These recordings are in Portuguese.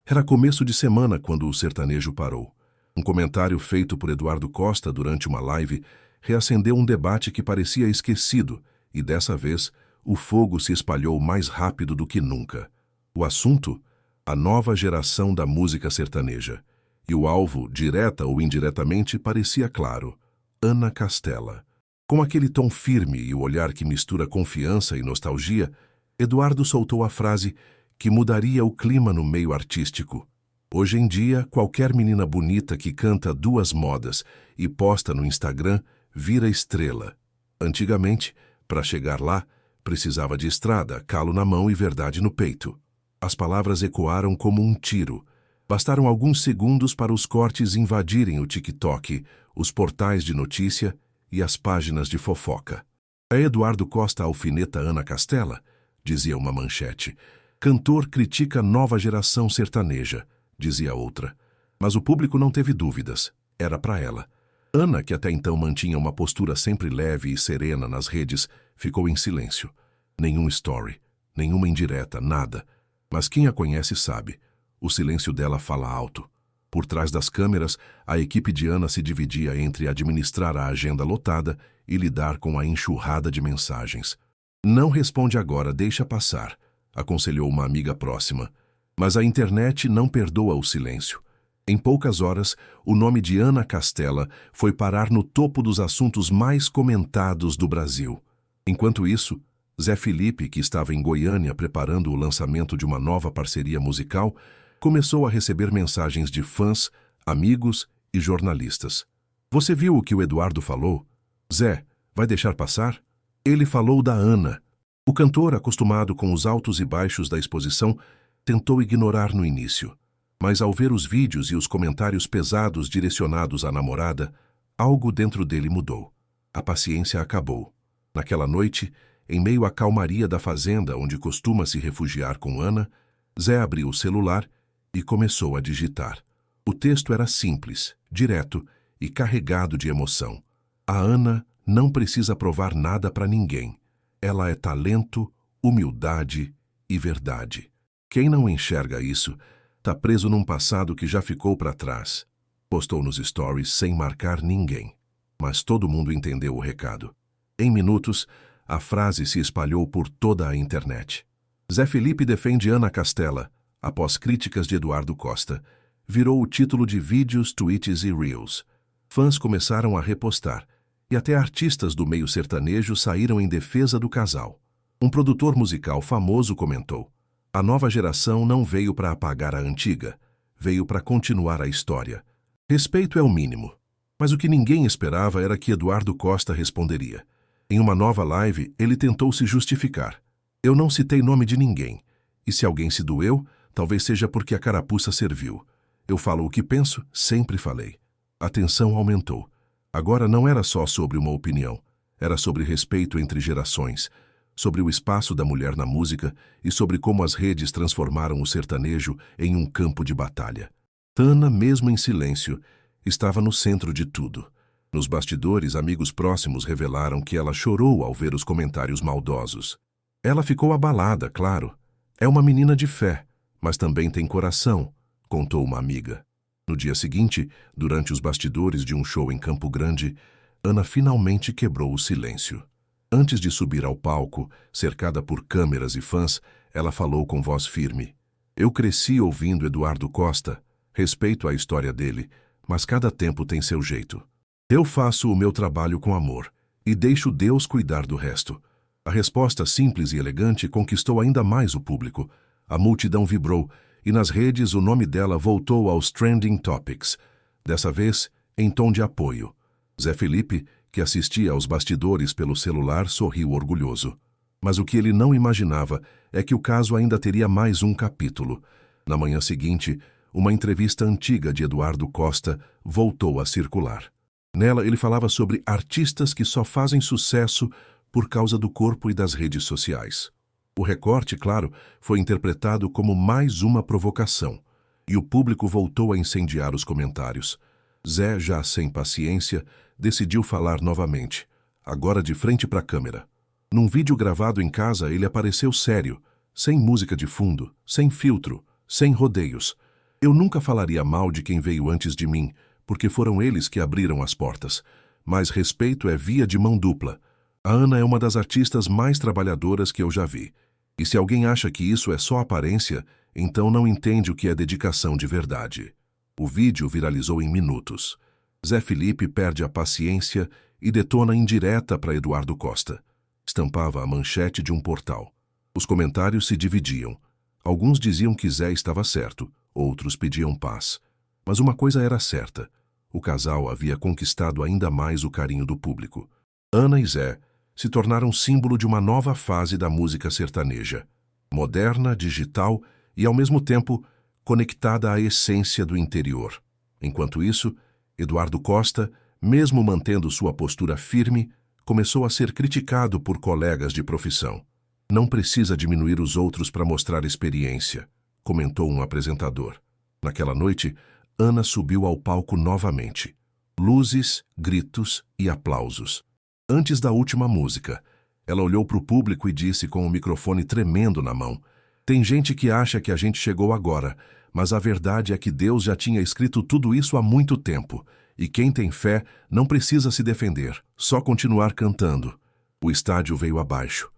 Era começo de semana quando o sertanejo parou. Um comentário feito por Eduardo Costa durante uma live reacendeu um debate que parecia esquecido, e dessa vez o fogo se espalhou mais rápido do que nunca. O assunto? A nova geração da música sertaneja. E o alvo, direta ou indiretamente, parecia claro: Ana Castela. Com aquele tom firme e o olhar que mistura confiança e nostalgia, Eduardo soltou a frase que mudaria o clima no meio artístico. Hoje em dia, qualquer menina bonita que canta duas modas e posta no Instagram vira estrela. Antigamente, para chegar lá, precisava de estrada, calo na mão e verdade no peito. As palavras ecoaram como um tiro. Bastaram alguns segundos para os cortes invadirem o TikTok, os portais de notícia e as páginas de fofoca. É Eduardo Costa alfineta Ana Castela, dizia uma manchete. Cantor critica nova geração sertaneja, dizia outra. Mas o público não teve dúvidas. Era para ela. Ana, que até então mantinha uma postura sempre leve e serena nas redes, ficou em silêncio. Nenhum story, nenhuma indireta, nada. Mas quem a conhece sabe. O silêncio dela fala alto. Por trás das câmeras, a equipe de Ana se dividia entre administrar a agenda lotada e lidar com a enxurrada de mensagens. Não responde agora, deixa passar, aconselhou uma amiga próxima. Mas a internet não perdoa o silêncio. Em poucas horas, o nome de Ana Castela foi parar no topo dos assuntos mais comentados do Brasil. Enquanto isso, Zé Felipe, que estava em Goiânia preparando o lançamento de uma nova parceria musical, começou a receber mensagens de fãs, amigos e jornalistas. Você viu o que o Eduardo falou? Zé, vai deixar passar? Ele falou da Ana. O cantor, acostumado com os altos e baixos da exposição, tentou ignorar no início. Mas ao ver os vídeos e os comentários pesados direcionados à namorada, algo dentro dele mudou. A paciência acabou. Naquela noite, em meio à calmaria da fazenda onde costuma se refugiar com Ana, Zé abriu o celular e começou a digitar. O texto era simples, direto e carregado de emoção. A Ana não precisa provar nada para ninguém. Ela é talento, humildade e verdade. Quem não enxerga isso está preso num passado que já ficou para trás. Postou nos stories sem marcar ninguém. Mas todo mundo entendeu o recado. Em minutos, a frase se espalhou por toda a internet. Zé Felipe defende Ana Castela, após críticas de Eduardo Costa. Virou o título de vídeos, tweets e reels. Fãs começaram a repostar, e até artistas do meio sertanejo saíram em defesa do casal. Um produtor musical famoso comentou: a nova geração não veio para apagar a antiga, veio para continuar a história. Respeito é o mínimo. Mas o que ninguém esperava era que Eduardo Costa responderia. Em uma nova live, ele tentou se justificar. Eu não citei nome de ninguém. E se alguém se doeu, talvez seja porque a carapuça serviu. Eu falo o que penso, sempre falei. A tensão aumentou. Agora não era só sobre uma opinião. Era sobre respeito entre gerações, sobre o espaço da mulher na música e sobre como as redes transformaram o sertanejo em um campo de batalha. Ana, mesmo em silêncio, estava no centro de tudo. Nos bastidores, amigos próximos revelaram que ela chorou ao ver os comentários maldosos. Ela ficou abalada, claro. É uma menina de fé, mas também tem coração, contou uma amiga. No dia seguinte, durante os bastidores de um show em Campo Grande, Ana finalmente quebrou o silêncio. Antes de subir ao palco, cercada por câmeras e fãs, ela falou com voz firme. Eu cresci ouvindo Eduardo Costa, respeito a história dele, mas cada tempo tem seu jeito. Eu faço o meu trabalho com amor e deixo Deus cuidar do resto. A resposta simples e elegante conquistou ainda mais o público. A multidão vibrou e nas redes o nome dela voltou aos trending topics. Dessa vez, em tom de apoio. Zé Felipe, que assistia aos bastidores pelo celular, sorriu orgulhoso. Mas o que ele não imaginava é que o caso ainda teria mais um capítulo. Na manhã seguinte, uma entrevista antiga de Eduardo Costa voltou a circular. Nela, ele falava sobre artistas que só fazem sucesso por causa do corpo e das redes sociais. O recorte, claro, foi interpretado como mais uma provocação, e o público voltou a incendiar os comentários. Zé, já sem paciência, decidiu falar novamente, agora de frente para a câmera. Num vídeo gravado em casa, ele apareceu sério, sem música de fundo, sem filtro, sem rodeios. Eu nunca falaria mal de quem veio antes de mim, porque foram eles que abriram as portas. Mas respeito é via de mão dupla. A Ana é uma das artistas mais trabalhadoras que eu já vi. E se alguém acha que isso é só aparência, então não entende o que é dedicação de verdade. O vídeo viralizou em minutos. Zé Felipe perde a paciência e detona indireta para Eduardo Costa. Estampava a manchete de um portal. Os comentários se dividiam. Alguns diziam que Zé estava certo, outros pediam paz. Mas uma coisa era certa. O casal havia conquistado ainda mais o carinho do público. Ana e Zé se tornaram símbolo de uma nova fase da música sertaneja. Moderna, digital e, ao mesmo tempo, conectada à essência do interior. Enquanto isso, Eduardo Costa, mesmo mantendo sua postura firme, começou a ser criticado por colegas de profissão. Não precisa diminuir os outros para mostrar experiência, comentou um apresentador. Naquela noite, Ana subiu ao palco novamente. Luzes, gritos e aplausos. Antes da última música, ela olhou para o público e disse com o microfone tremendo na mão: "Tem gente que acha que a gente chegou agora, mas a verdade é que Deus já tinha escrito tudo isso há muito tempo, e quem tem fé não precisa se defender, só continuar cantando." O estádio veio abaixo.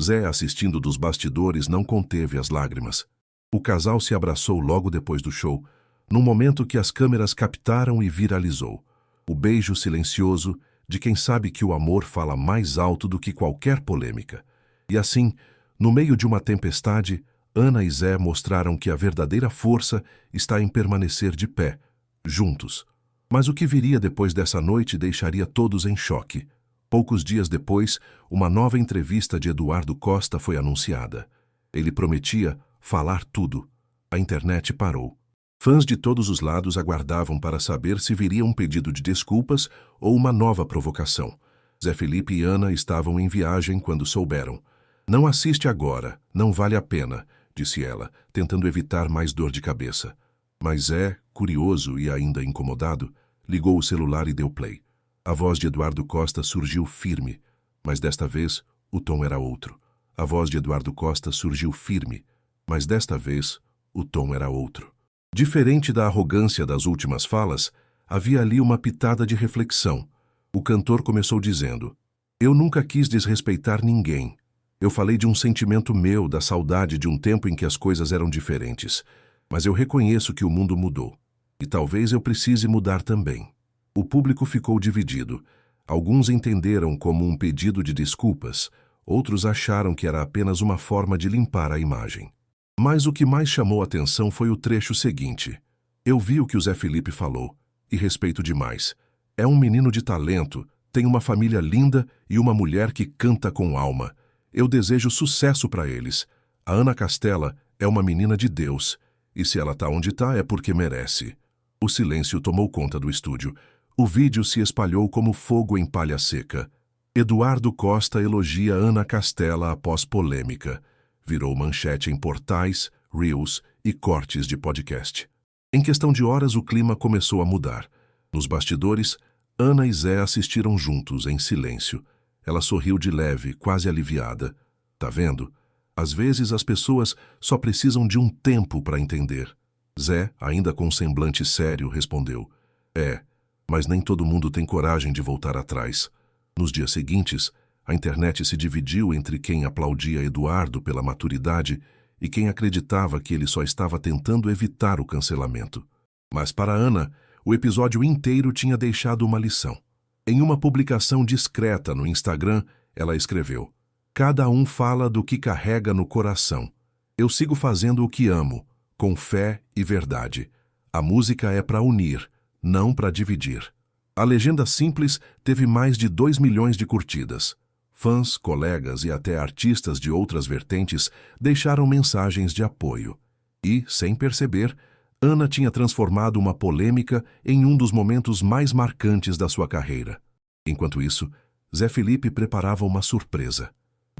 Zé, assistindo dos bastidores, não conteve as lágrimas. O casal se abraçou logo depois do show, num momento que as câmeras captaram e viralizou. O beijo silencioso de quem sabe que o amor fala mais alto do que qualquer polêmica. E assim, no meio de uma tempestade, Ana e Zé mostraram que a verdadeira força está em permanecer de pé, juntos. Mas o que viria depois dessa noite deixaria todos em choque. Poucos dias depois, uma nova entrevista de Eduardo Costa foi anunciada. Ele prometia falar tudo. A internet parou. Fãs de todos os lados aguardavam para saber se viria um pedido de desculpas ou uma nova provocação. Zé Felipe e Ana estavam em viagem quando souberam. "Não assiste agora, não vale a pena", disse ela, tentando evitar mais dor de cabeça. Mas Zé, curioso e ainda incomodado, ligou o celular e deu play. A voz de Eduardo Costa surgiu firme, mas desta vez o tom era outro. A voz de Eduardo Costa surgiu firme, mas desta vez o tom era outro. Diferente da arrogância das últimas falas, havia ali uma pitada de reflexão. O cantor começou dizendo: "Eu nunca quis desrespeitar ninguém. Eu falei de um sentimento meu, da saudade de um tempo em que as coisas eram diferentes. Mas eu reconheço que o mundo mudou. E talvez eu precise mudar também." O público ficou dividido. Alguns entenderam como um pedido de desculpas, outros acharam que era apenas uma forma de limpar a imagem. Mas o que mais chamou atenção foi o trecho seguinte. "Eu vi o que o Zé Felipe falou, e respeito demais. É um menino de talento, tem uma família linda e uma mulher que canta com alma. Eu desejo sucesso para eles. A Ana Castela é uma menina de Deus, e se ela tá onde tá é porque merece." O silêncio tomou conta do estúdio. O vídeo se espalhou como fogo em palha seca. Eduardo Costa elogia Ana Castela após polêmica. Virou manchete em portais, reels e cortes de podcast. Em questão de horas, o clima começou a mudar. Nos bastidores, Ana e Zé assistiram juntos, em silêncio. Ela sorriu de leve, quase aliviada. "Tá vendo? Às vezes as pessoas só precisam de um tempo para entender." Zé, ainda com um semblante sério, respondeu: "É, mas nem todo mundo tem coragem de voltar atrás." Nos dias seguintes, a internet se dividiu entre quem aplaudia Eduardo pela maturidade e quem acreditava que ele só estava tentando evitar o cancelamento. Mas para Ana, o episódio inteiro tinha deixado uma lição. Em uma publicação discreta no Instagram, ela escreveu: "Cada um fala do que carrega no coração. Eu sigo fazendo o que amo, com fé e verdade. A música é para unir, não para dividir." A legenda simples teve mais de 2 milhões de curtidas. Fãs, colegas e até artistas de outras vertentes deixaram mensagens de apoio. E, sem perceber, Ana tinha transformado uma polêmica em um dos momentos mais marcantes da sua carreira. Enquanto isso, Zé Felipe preparava uma surpresa.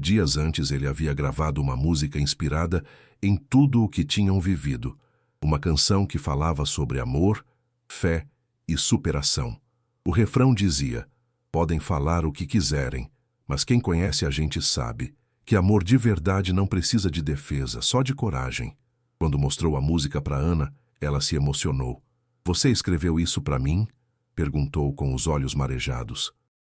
Dias antes ele havia gravado uma música inspirada em tudo o que tinham vivido. Uma canção que falava sobre amor, fé e superação. O refrão dizia: "Podem falar o que quiserem, mas quem conhece a gente sabe que amor de verdade não precisa de defesa, só de coragem." Quando mostrou a música para Ana, Ela se emocionou. Você escreveu isso para mim? Perguntou com os olhos marejados.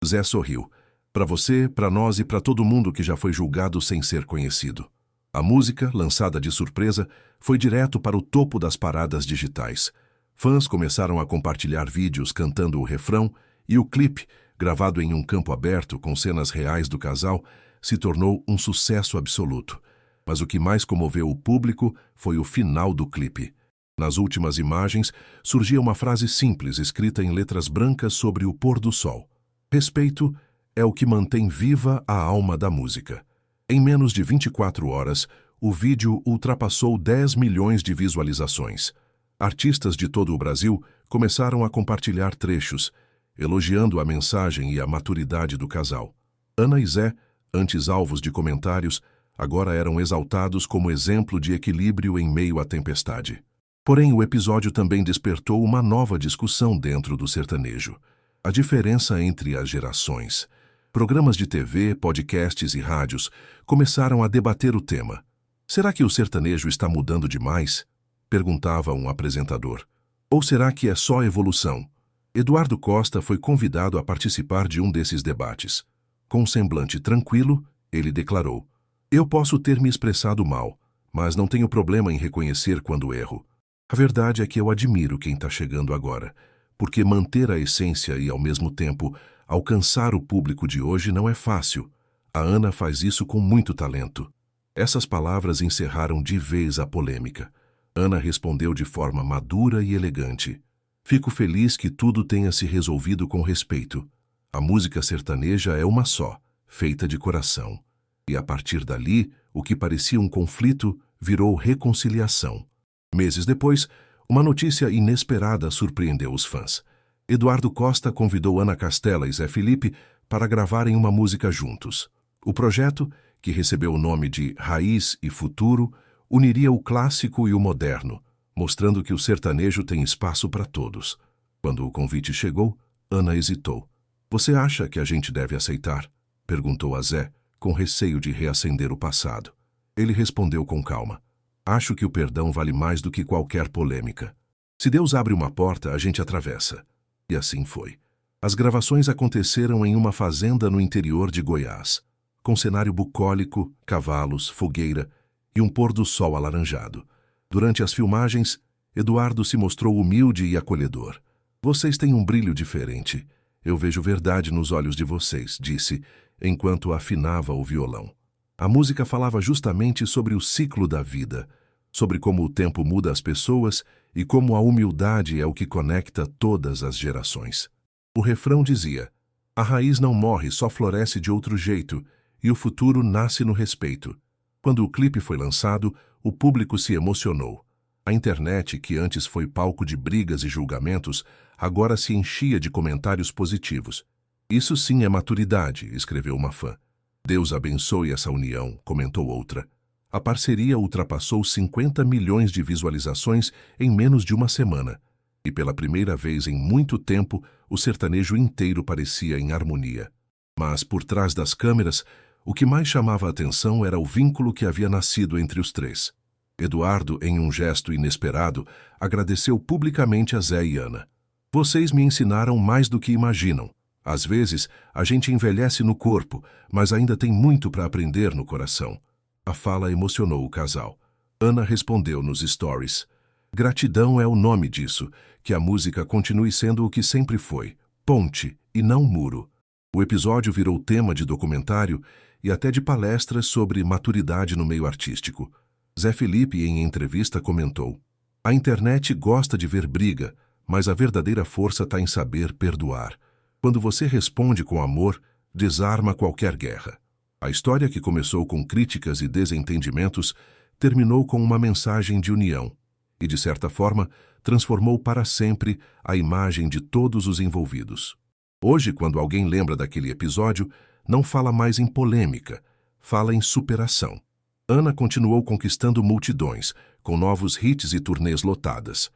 Zé sorriu. Para você, para nós e para todo mundo que já foi julgado sem ser conhecido. A música, lançada de surpresa, foi direto para o topo das paradas digitais. Fãs começaram a compartilhar vídeos cantando o refrão e o clipe, gravado em um campo aberto com cenas reais do casal, se tornou um sucesso absoluto. Mas o que mais comoveu o público foi o final do clipe. Nas últimas imagens, surgia uma frase simples escrita em letras brancas sobre o pôr do sol. Respeito é o que mantém viva a alma da música. Em menos de 24 horas, o vídeo ultrapassou 10 milhões de visualizações. Artistas de todo o Brasil começaram a compartilhar trechos, elogiando a mensagem e a maturidade do casal. Ana e Zé, antes alvos de comentários, agora eram exaltados como exemplo de equilíbrio em meio à tempestade. Porém, o episódio também despertou uma nova discussão dentro do sertanejo. A diferença entre as gerações. Programas de TV, podcasts e rádios começaram a debater o tema. Será que o sertanejo está mudando demais? Perguntava um apresentador. Ou será que é só evolução? Eduardo Costa foi convidado a participar de um desses debates. Com um semblante tranquilo, ele declarou: Eu posso ter me expressado mal, mas não tenho problema em reconhecer quando erro. A verdade é que eu admiro quem está chegando agora, porque manter a essência e, ao mesmo tempo, alcançar o público de hoje não é fácil. A Ana faz isso com muito talento. Essas palavras encerraram de vez a polêmica. Ana respondeu de forma madura e elegante. Fico feliz que tudo tenha se resolvido com respeito. A música sertaneja é uma só, feita de coração. E a partir dali, o que parecia um conflito virou reconciliação. Meses depois, uma notícia inesperada surpreendeu os fãs. Eduardo Costa convidou Ana Castela e Zé Felipe para gravarem uma música juntos. O projeto, que recebeu o nome de Raiz e Futuro, uniria o clássico e o moderno, mostrando que o sertanejo tem espaço para todos. Quando o convite chegou, Ana hesitou. Você acha que a gente deve aceitar? Perguntou a Zé, com receio de reacender o passado. Ele respondeu com calma. Acho que o perdão vale mais do que qualquer polêmica. Se Deus abre uma porta, a gente atravessa. E assim foi. As gravações aconteceram em uma fazenda no interior de Goiás, com cenário bucólico, cavalos, fogueira e um pôr do sol alaranjado. Durante as filmagens, Eduardo se mostrou humilde e acolhedor. Vocês têm um brilho diferente. Eu vejo verdade nos olhos de vocês, disse, enquanto afinava o violão. A música falava justamente sobre o ciclo da vida, sobre como o tempo muda as pessoas e como a humildade é o que conecta todas as gerações. O refrão dizia: a raiz não morre, só floresce de outro jeito, e o futuro nasce no respeito. Quando o clipe foi lançado, o público se emocionou. A internet, que antes foi palco de brigas e julgamentos, agora se enchia de comentários positivos. Isso sim é maturidade, escreveu uma fã. Deus abençoe essa união, comentou outra. A parceria ultrapassou 50 milhões de visualizações em menos de uma semana. E pela primeira vez em muito tempo, o sertanejo inteiro parecia em harmonia. Mas, por trás das câmeras, o que mais chamava a atenção era o vínculo que havia nascido entre os três. Eduardo, em um gesto inesperado, agradeceu publicamente a Zé e Ana. Vocês me ensinaram mais do que imaginam. Às vezes, a gente envelhece no corpo, mas ainda tem muito para aprender no coração. A fala emocionou o casal. Ana respondeu nos stories. Gratidão é o nome disso, que a música continue sendo o que sempre foi, ponte e não muro. O episódio virou tema de documentário e até de palestras sobre maturidade no meio artístico. Zé Felipe, em entrevista, comentou: a internet gosta de ver briga, mas a verdadeira força está em saber perdoar. Quando você responde com amor, desarma qualquer guerra. A história, que começou com críticas e desentendimentos, terminou com uma mensagem de união e, de certa forma, transformou para sempre a imagem de todos os envolvidos. Hoje, quando alguém lembra daquele episódio, não fala mais em polêmica, fala em superação. Ana continuou conquistando multidões, com novos hits e turnês lotadas.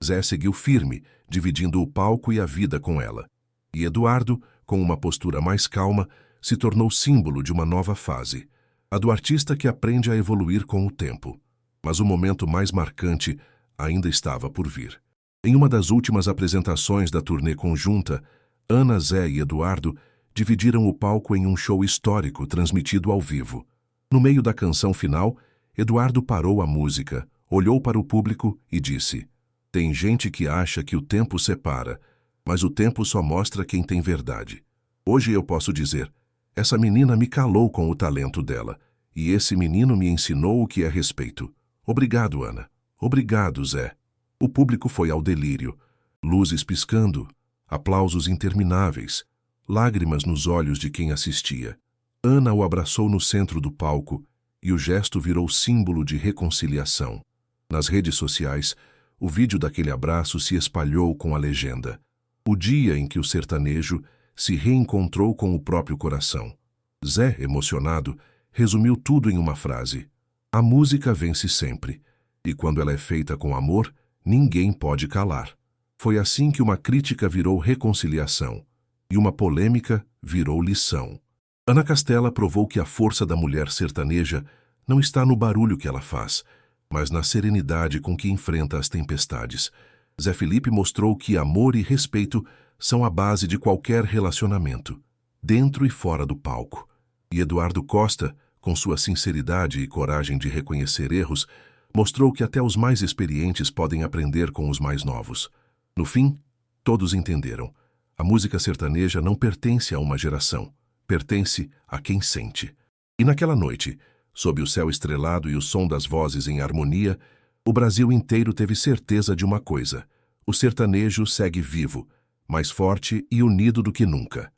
Zé seguiu firme, dividindo o palco e a vida com ela. E Eduardo, com uma postura mais calma, se tornou símbolo de uma nova fase, a do artista que aprende a evoluir com o tempo. Mas o momento mais marcante ainda estava por vir. Em uma das últimas apresentações da turnê conjunta, Ana, Zé e Eduardo dividiram o palco em um show histórico transmitido ao vivo. No meio da canção final, Eduardo parou a música, olhou para o público e disse: "Tem gente que acha que o tempo separa, mas o tempo só mostra quem tem verdade. Hoje eu posso dizer, essa menina me calou com o talento dela, e esse menino me ensinou o que é respeito. Obrigado, Ana. Obrigado, Zé." O público foi ao delírio. Luzes piscando, aplausos intermináveis, lágrimas nos olhos de quem assistia. Ana o abraçou no centro do palco e o gesto virou símbolo de reconciliação. Nas redes sociais, o vídeo daquele abraço se espalhou com a legenda: "O dia em que o sertanejo se reencontrou com o próprio coração." Zé, emocionado, resumiu tudo em uma frase: "A música vence sempre, e quando ela é feita com amor, ninguém pode calar." Foi assim que uma crítica virou reconciliação e uma polêmica virou lição. Ana Castela provou que a força da mulher sertaneja não está no barulho que ela faz, mas na serenidade com que enfrenta as tempestades. Zé Felipe mostrou que amor e respeito são a base de qualquer relacionamento, dentro e fora do palco. E Eduardo Costa, com sua sinceridade e coragem de reconhecer erros, mostrou que até os mais experientes podem aprender com os mais novos. No fim, todos entenderam: a música sertaneja não pertence a uma geração, pertence a quem sente. E naquela noite, sob o céu estrelado e o som das vozes em harmonia, o Brasil inteiro teve certeza de uma coisa: o sertanejo segue vivo, mais forte e unido do que nunca.